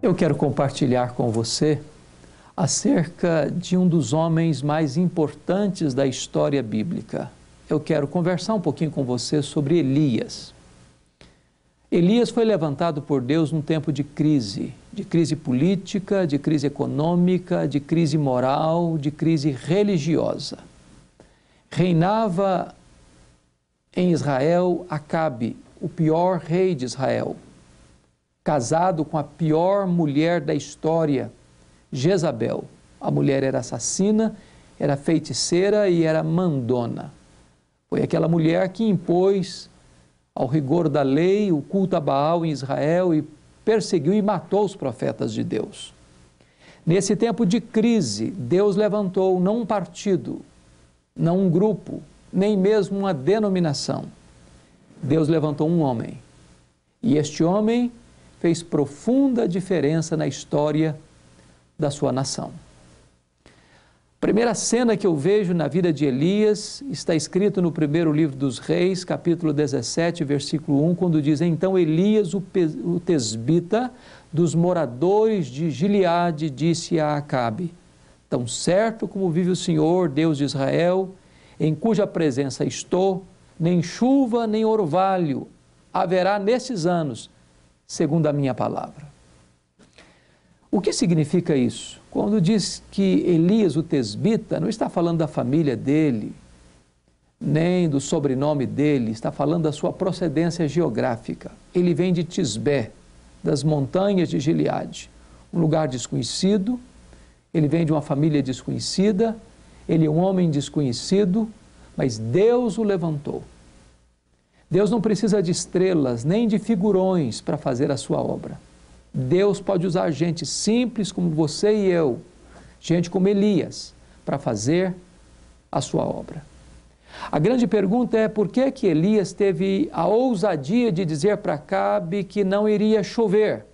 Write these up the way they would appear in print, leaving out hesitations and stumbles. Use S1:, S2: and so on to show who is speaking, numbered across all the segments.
S1: Eu quero compartilhar com você acerca de um dos homens mais importantes da história bíblica. Eu quero conversar um pouquinho com você sobre Elias. Elias foi levantado por Deus num tempo de crise política, de crise econômica, de crise moral, de crise religiosa. Reinava em Israel Acabe, o pior rei de Israel, casado com a pior mulher da história, Jezabel. A mulher era assassina, era feiticeira e era mandona. Foi aquela mulher que impôs ao rigor da lei o culto a Baal em Israel e perseguiu e matou os profetas de Deus. Nesse tempo de crise, Deus levantou não um partido, não um grupo, nem mesmo uma denominação. Deus levantou um homem. E este homem fez profunda diferença na história da sua nação. A primeira cena que eu vejo na vida de Elias está escrito no primeiro livro dos Reis, capítulo 17, versículo 1, quando diz: Então Elias, o tesbita, dos moradores de Gileade, disse a Acabe: Tão certo como vive o Senhor, Deus de Israel, em cuja presença estou, nem chuva nem orvalho haverá nesses anos, segundo a minha palavra. O que significa isso? Quando diz que Elias, o tesbita, não está falando da família dele, nem do sobrenome dele, está falando da sua procedência geográfica. Ele vem de Tisbé, das montanhas de Gileade, um lugar desconhecido. Ele vem de uma família desconhecida, ele é um homem desconhecido, mas Deus o levantou. Deus não precisa de estrelas nem de figurões para fazer a sua obra. Deus pode usar gente simples como você e eu, gente como Elias, para fazer a sua obra. A grande pergunta é por que que Elias teve a ousadia de dizer para Acabe que não iria chover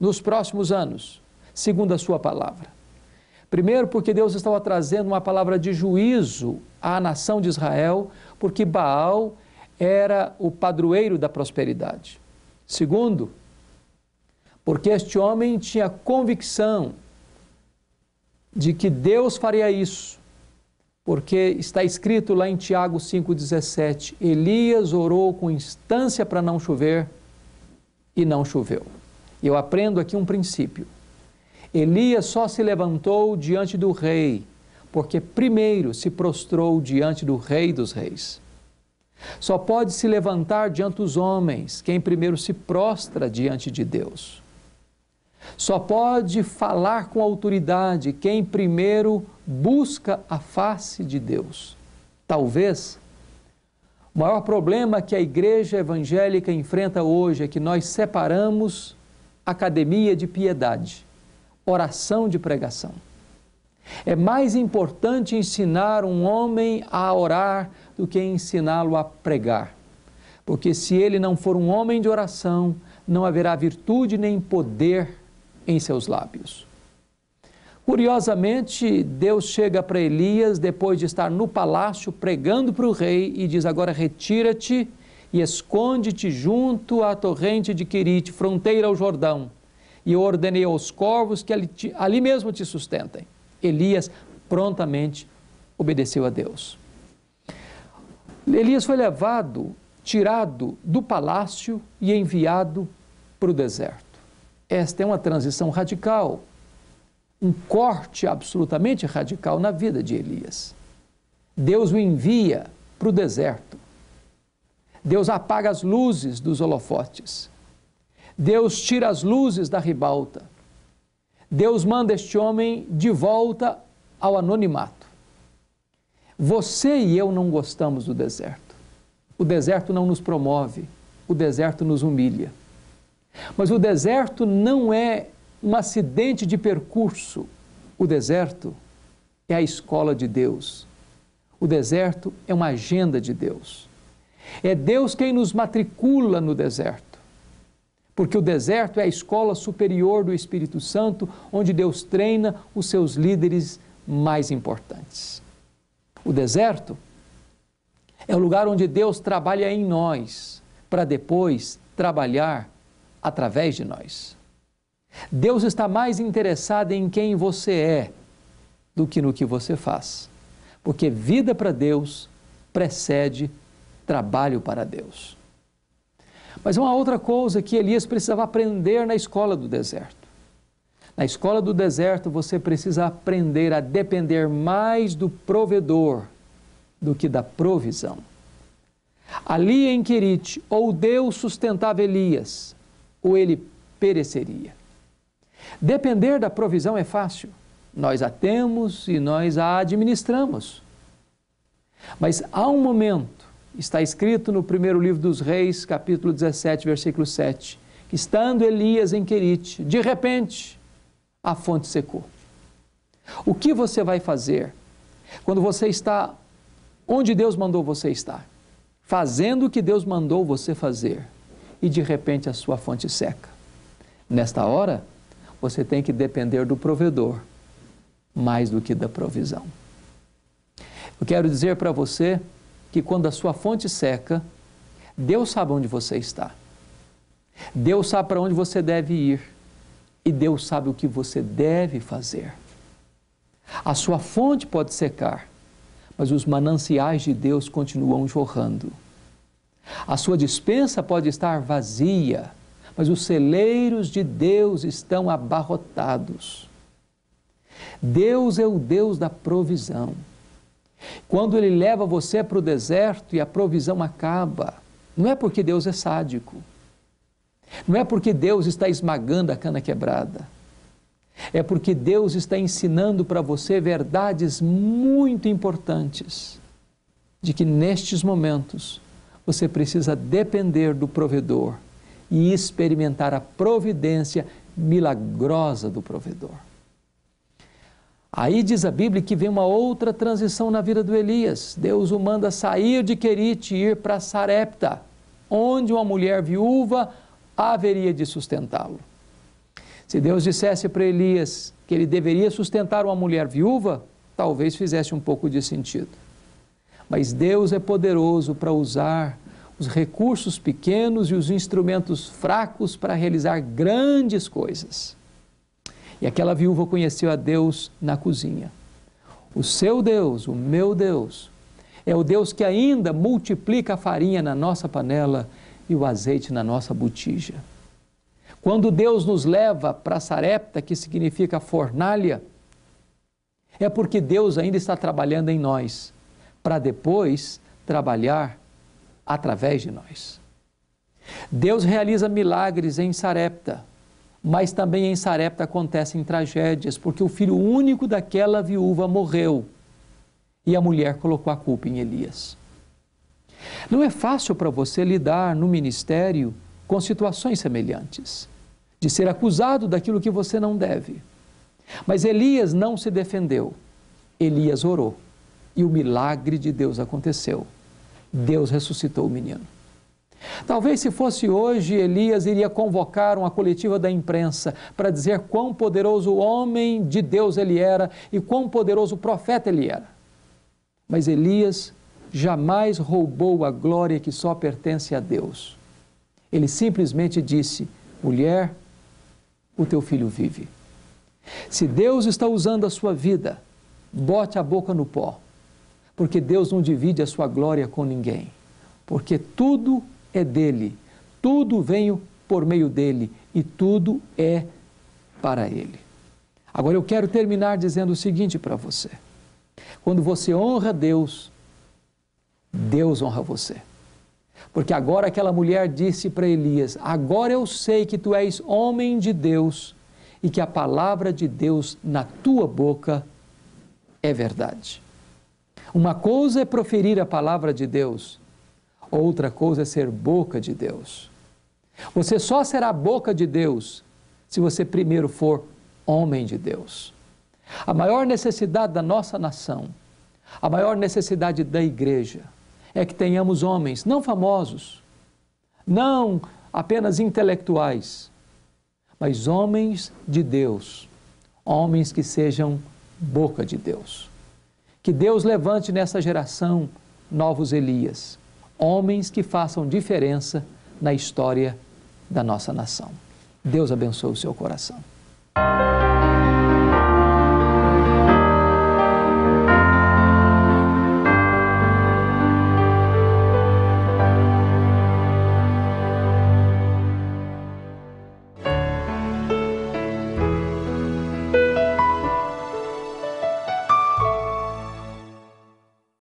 S1: nos próximos anos, segundo a sua palavra. Primeiro, porque Deus estava trazendo uma palavra de juízo à nação de Israel, porque Baal era o padroeiro da prosperidade. Segundo, porque este homem tinha convicção de que Deus faria isso, porque está escrito lá em Tiago 5,17, Elias orou com instância para não chover e não choveu. E eu aprendo aqui um princípio. Elias só se levantou diante do rei, porque primeiro se prostrou diante do Rei dos Reis. Só pode se levantar diante dos homens quem primeiro se prostra diante de Deus. Só pode falar com autoridade quem primeiro busca a face de Deus. Talvez o maior problema que a igreja evangélica enfrenta hoje é que nós separamos academia de piedade, oração de pregação. É mais importante ensinar um homem a orar do que ensiná-lo a pregar. Porque se ele não for um homem de oração, não haverá virtude nem poder em seus lábios. Curiosamente, Deus chega para Elias depois de estar no palácio pregando para o rei e diz: agora retira-te e esconde-te junto à torrente de Querite, fronteira ao Jordão, e eu ordenei aos corvos que ali mesmo te sustentem. Elias prontamente obedeceu a Deus. Elias foi tirado do palácio e enviado para o deserto. Esta é uma transição radical, um corte absolutamente radical na vida de Elias. Deus o envia para o deserto. Deus apaga as luzes dos holofotes. Deus tira as luzes da ribalta. Deus manda este homem de volta ao anonimato. Você e eu não gostamos do deserto. O deserto não nos promove, o deserto nos humilha. Mas o deserto não é um acidente de percurso. O deserto é a escola de Deus. O deserto é uma agenda de Deus. É Deus quem nos matricula no deserto. Porque o deserto é a escola superior do Espírito Santo, onde Deus treina os seus líderes mais importantes. O deserto é o lugar onde Deus trabalha em nós, para depois trabalhar através de nós. Deus está mais interessado em quem você é do que no que você faz. Porque vida para Deus precede trabalho para Deus. Mas uma outra coisa que Elias precisava aprender na escola do deserto. Na escola do deserto você precisa aprender a depender mais do provedor do que da provisão. Ali em Querite, ou Deus sustentava Elias, ou ele pereceria. Depender da provisão é fácil. Nós a temos e nós a administramos. Mas há um momento, está escrito no primeiro livro dos Reis, capítulo 17, versículo 7, que estando Elias em Querite, de repente, a fonte secou. O que você vai fazer quando você está onde Deus mandou você estar? Fazendo o que Deus mandou você fazer e de repente a sua fonte seca. Nesta hora, você tem que depender do provedor mais do que da provisão. Eu quero dizer para você que quando a sua fonte seca, Deus sabe onde você está. Deus sabe para onde você deve ir e Deus sabe o que você deve fazer. A sua fonte pode secar, mas os mananciais de Deus continuam jorrando. A sua despensa pode estar vazia, mas os celeiros de Deus estão abarrotados. Deus é o Deus da provisão. Quando Ele leva você para o deserto e a provisão acaba, não é porque Deus é sádico, não é porque Deus está esmagando a cana quebrada, é porque Deus está ensinando para você verdades muito importantes, de que nestes momentos você precisa depender do provedor e experimentar a providência milagrosa do provedor. Aí diz a Bíblia que vem uma outra transição na vida do Elias. Deus o manda sair de Querite e ir para Sarepta, onde uma mulher viúva haveria de sustentá-lo. Se Deus dissesse para Elias que ele deveria sustentar uma mulher viúva, talvez fizesse um pouco de sentido. Mas Deus é poderoso para usar os recursos pequenos e os instrumentos fracos para realizar grandes coisas. E aquela viúva conheceu a Deus na cozinha. O seu Deus, o meu Deus, é o Deus que ainda multiplica a farinha na nossa panela e o azeite na nossa botija. Quando Deus nos leva para Sarepta, que significa fornalha, é porque Deus ainda está trabalhando em nós, para depois trabalhar através de nós. Deus realiza milagres em Sarepta, mas também em Sarepta acontecem tragédias, porque o filho único daquela viúva morreu e a mulher colocou a culpa em Elias. Não é fácil para você lidar no ministério com situações semelhantes, de ser acusado daquilo que você não deve. Mas Elias não se defendeu, Elias orou e o milagre de Deus aconteceu. Deus ressuscitou o menino. Talvez se fosse hoje, Elias iria convocar uma coletiva da imprensa para dizer quão poderoso homem de Deus ele era e quão poderoso profeta ele era. Mas Elias jamais roubou a glória que só pertence a Deus. Ele simplesmente disse: mulher, o teu filho vive. Se Deus está usando a sua vida, bote a boca no pó, porque Deus não divide a sua glória com ninguém, porque tudo é dele, tudo vem por meio dele e tudo é para ele. Agora eu quero terminar dizendo o seguinte para você: quando você honra Deus, Deus honra você. Porque agora aquela mulher disse para Elias: agora eu sei que tu és homem de Deus e que a palavra de Deus na tua boca é verdade. Uma coisa é proferir a palavra de Deus, outra coisa é ser boca de Deus. Você só será boca de Deus se você primeiro for homem de Deus. A maior necessidade da nossa nação, a maior necessidade da igreja, é que tenhamos homens não famosos, não apenas intelectuais, mas homens de Deus, homens que sejam boca de Deus. Que Deus levante nessa geração novos Elias, homens que façam diferença na história da nossa nação. Deus abençoe o seu coração.